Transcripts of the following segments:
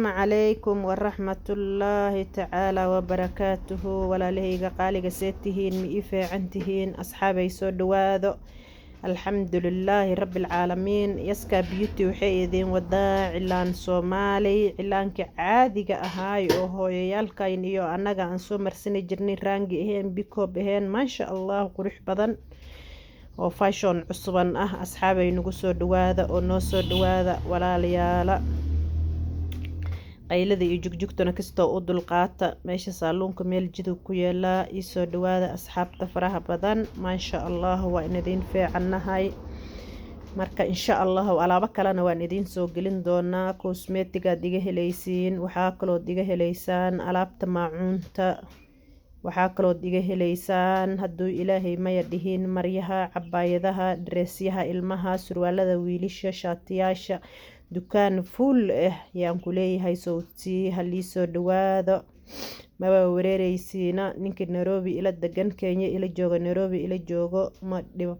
عليكم ورحمة الله تعالى وبركاته ولا لهيga qaaliga seetihiin mi ifiicantihiin asxaabay soo dhawaado alxamdulilaahi rabbil caalamiin yaska beauty waxay idin wadaa cilaan Soomaali cilaanka caadiga ahaay oo hooyayaalkayn iyo anaga aan soo marsani jirnay raangi ahayn bikoob ahayn maasha Allah qurux badan oo fashion cusuban ah asxaabay nagu soo dhawaada oo noo soo dhawaada walaalayaal qaylada iyo jugjugtana kastoo u dulqaata meesha saaluunka meel jidug ku yeela ii soo dhawaada asxaabta faraha badan maasha Allah waa idin fiicanahay marka insha Allah alaabo kalena waan idin soo gelin doonaa cosmetic aad iga helaysiin waxa kale iga helaysaan alaabta maacuunta waxa kale iga helaysaan hadduu ilaahay ma yadhiin maryaha cabaayadaha dressyaha ilmaha surwaalada wiilasha shaatiyaasha dukaan full yaan ku leeyahay sawti halii soo dhawaado ma wareereysiina ninka Nairobi ila degan Kenya ila jooga Nairobi ila joogo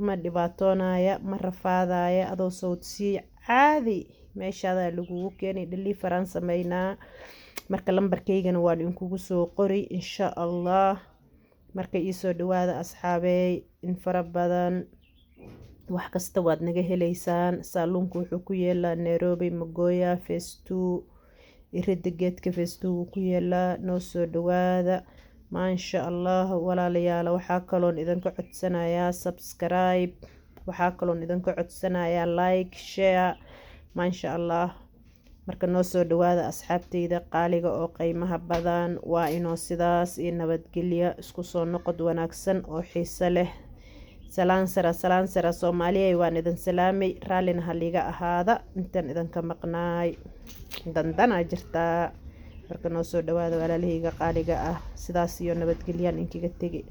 ma dhibaatoonaya ma rafaadaya adoo sawti caadi meeshada lagu keenay delivery sameeyna marka lambarkaygana waan idinku soo qori insha Allah marka ii soo dhawaada asxaabay in fara badan wax kasta waad naga helaysaan saaluunku wuxuu ku yeelaa Nairobi Magoya Phase 2 irida geedka Phase 2 ku yeelaa noo soo dhawaada maasha Allah walaalayaal waxa kale idinka codsanayaa subscribe waxa kale idinka codsanayaa like share maasha Allah marka noo soo dhawaada asxaabteyda qaaliga oo qiimaha badan waa inoo sidaas in nabadgelyo isku soo noqod wanaagsan oo xiiso leh salaan sara Soomaaliyeey waan idin salaamay raalina haliga ahaada intaan idinka maqnaay dandana jirta marka noo soo dhawaada walaalahayga qaaliga ah sidaas iyo nabadgelyo inkiga tagi